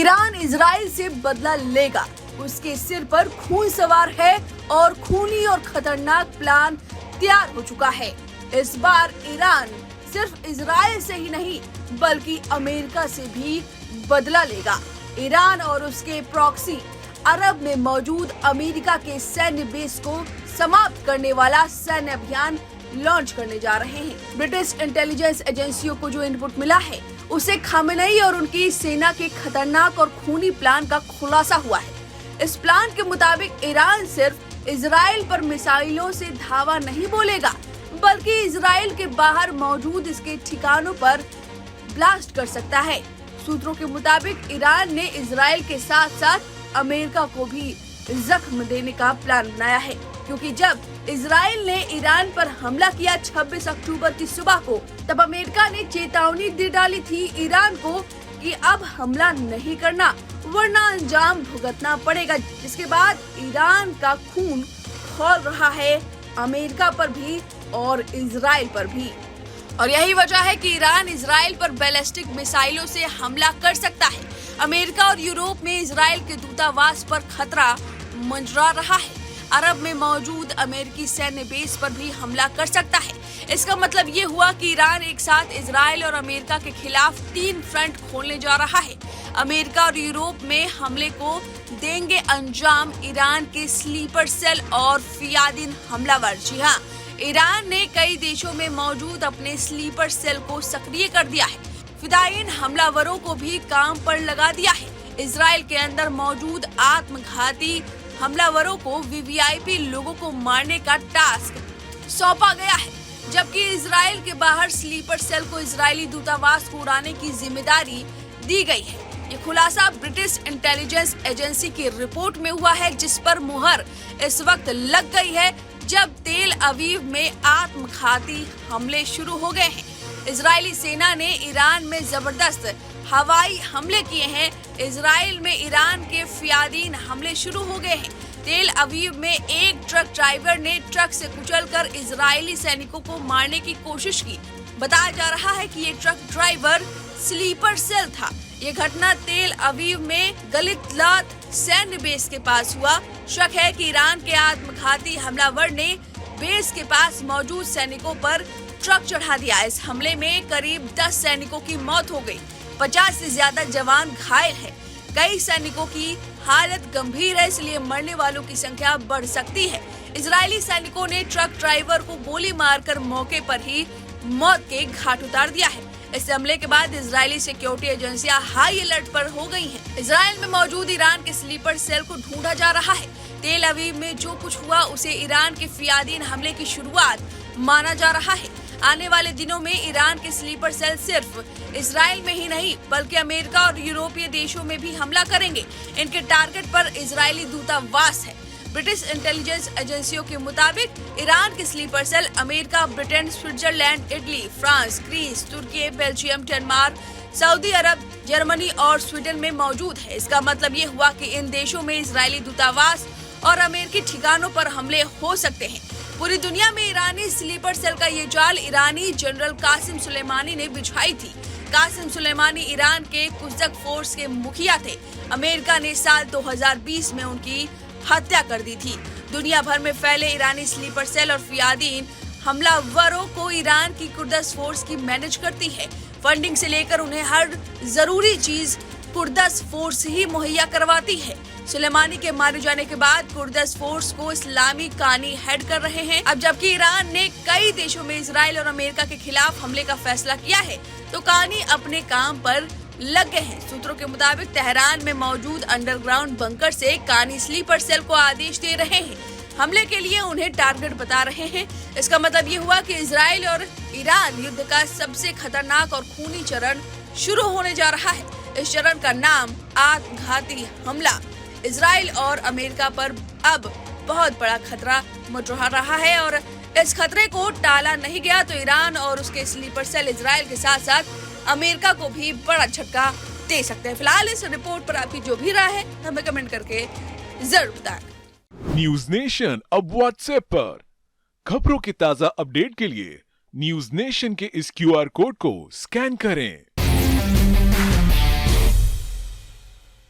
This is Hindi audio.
ईरान इजराइल से बदला लेगा, उसके सिर पर खून सवार है और खूनी और खतरनाक प्लान तैयार हो चुका है। इस बार ईरान सिर्फ इजराइल से ही नहीं बल्कि अमेरिका से भी बदला लेगा। ईरान और उसके प्रॉक्सी अरब में मौजूद अमेरिका के सैन्य बेस को समाप्त करने वाला सैन्य अभियान लॉन्च करने जा रहे हैं। ब्रिटिश इंटेलिजेंस एजेंसियों को जो इनपुट मिला है उसे खामेनेई और उनकी सेना के खतरनाक और खूनी प्लान का खुलासा हुआ है। इस प्लान के मुताबिक ईरान सिर्फ इजराइल पर मिसाइलों से धावा नहीं बोलेगा बल्कि इजराइल के बाहर मौजूद इसके ठिकानों पर ब्लास्ट कर सकता है। सूत्रों के मुताबिक ईरान ने इजराइल के साथ साथ अमेरिका को भी जख्म देने का प्लान बनाया है, क्योंकि जब इजराइल ने ईरान पर हमला किया 26 अक्टूबर की सुबह को, तब अमेरिका ने चेतावनी दे डाली थी ईरान को कि अब हमला नहीं करना वरना अंजाम भुगतना पड़ेगा। जिसके बाद ईरान का खून खौल रहा है अमेरिका पर भी और इजराइल पर भी, और यही वजह है कि ईरान इजराइल पर बैलिस्टिक मिसाइलों से हमला कर सकता है। अमेरिका और यूरोप में इजराइल के दूतावास पर खतरा मंडरा रहा है। अरब में मौजूद अमेरिकी सैन्य बेस पर भी हमला कर सकता है। इसका मतलब ये हुआ कि ईरान एक साथ इजराइल और अमेरिका के खिलाफ 3 फ्रंट खोलने जा रहा है। अमेरिका और यूरोप में हमले को देंगे अंजाम ईरान के स्लीपर सेल और फियादीन हमलावर। जी हाँ, ईरान ने कई देशों में मौजूद अपने स्लीपर सेल को सक्रिय कर दिया है। फिदायीन हमलावरों को भी काम पर लगा दिया है। इजराइल के अंदर मौजूद आत्मघाती हमलावरों को वीवीआईपी लोगों को मारने का टास्क सौंपा गया है, जबकि इजराइल के बाहर स्लीपर सेल को इजरायली दूतावास को उड़ाने की जिम्मेदारी दी गई है। ये खुलासा ब्रिटिश इंटेलिजेंस एजेंसी की रिपोर्ट में हुआ है, जिस पर मुहर इस वक्त लग गई है जब तेल अवीव में आत्मघाती हमले शुरू हो गए हैं। इजरायली सेना ने ईरान में जबरदस्त हवाई हमले किए हैं। इजराइल में ईरान के फियादीन हमले शुरू हो गए हैं। तेल अवीव में एक ट्रक ड्राइवर ने ट्रक से कुचलकर इजरायली सैनिकों को मारने की कोशिश की। बताया जा रहा है कि ये ट्रक ड्राइवर स्लीपर सेल था। ये घटना तेल अवीव में गलितलात सैन्य बेस के पास हुआ। शक है कि ईरान के आत्मघाती हमलावर ने बेस के पास मौजूद सैनिकों पर ट्रक चढ़ा दिया। इस हमले में करीब 10 सैनिकों की मौत हो गई, 50 से ज्यादा जवान घायल हैं। कई सैनिकों की हालत गंभीर है, इसलिए मरने वालों की संख्या बढ़ सकती है। इजरायली सैनिकों ने ट्रक ड्राइवर को गोली मारकर मौके पर ही मौत के घाट उतार दिया है। इस हमले के बाद इजरायली सिक्योरिटी एजेंसियां हाई अलर्ट पर हो गई हैं। इजराइल में मौजूद ईरान के स्लीपर सेल को ढूंढा जा रहा है। तेल अवीव में जो कुछ हुआ उसे ईरान के फियादीन हमले की शुरुआत माना जा रहा है। आने वाले दिनों में ईरान के स्लीपर सेल सिर्फ इजराइल में ही नहीं बल्कि अमेरिका और यूरोपीय देशों में भी हमला करेंगे। इनके टारगेट पर इजरायली दूतावास है। ब्रिटिश इंटेलिजेंस एजेंसियों के मुताबिक ईरान के sleeper cell America, Britain, Switzerland, Italy, France, Greece, तुर्की, बेल्जियम, डेनमार्क, सऊदी अरब, जर्मनी और स्वीडन में मौजूद है। इसका मतलब ये हुआ कि इन देशों में इजरायली दूतावास और अमेरिकी ठिकानों पर हमले हो सकते हैं। पूरी दुनिया में ईरानी स्लीपर सेल का ये जाल ईरानी जनरल कासिम सुलेमानी ने बिछाई थी। कासिम सुलेमानी ईरान के कुज़क फोर्स के मुखिया थे। अमेरिका ने साल 2020 में उनकी हत्या कर दी थी। दुनिया भर में फैले ईरानी स्लीपर सेल और फियादीन हमलावरों को ईरान की कुर्दस फोर्स की मैनेज करती है। फंडिंग से लेकर उन्हें हर जरूरी चीज कुर्दस फोर्स ही मुहैया करवाती है। सुलेमानी के मारे जाने के बाद कुर्दस फोर्स को इस्लामी कानी हेड कर रहे हैं। अब जबकि ईरान ने कई देशों में इजराइल और अमेरिका के खिलाफ हमले का फैसला किया है, तो कानी अपने काम पर लग गए हैं। सूत्रों के मुताबिक तेहरान में मौजूद अंडरग्राउंड बंकर से कानी स्लीपर सेल को आदेश दे रहे हैं। हमले के लिए उन्हें टारगेट बता रहे हैं। इसका मतलब ये हुआ कि इजराइल और ईरान युद्ध का सबसे खतरनाक और खूनी चरण शुरू होने जा रहा है। इस चरण का नाम आत्मघाती हमला। इजराइल और अमेरिका पर अब बहुत बड़ा खतरा मंडरा रहा है और इस खतरे को टाला नहीं गया तो ईरान और उसके स्लीपर सेल इजराइल के साथ साथ अमेरिका को भी बड़ा झटका दे सकते हैं। फिलहाल इस रिपोर्ट पर आपकी जो भी राय है हमें कमेंट करके जरूर बताएं। न्यूज नेशन अब व्हाट्सएप पर खबरों की ताजा अपडेट के लिए न्यूज नेशन के इस QR कोड को स्कैन करें।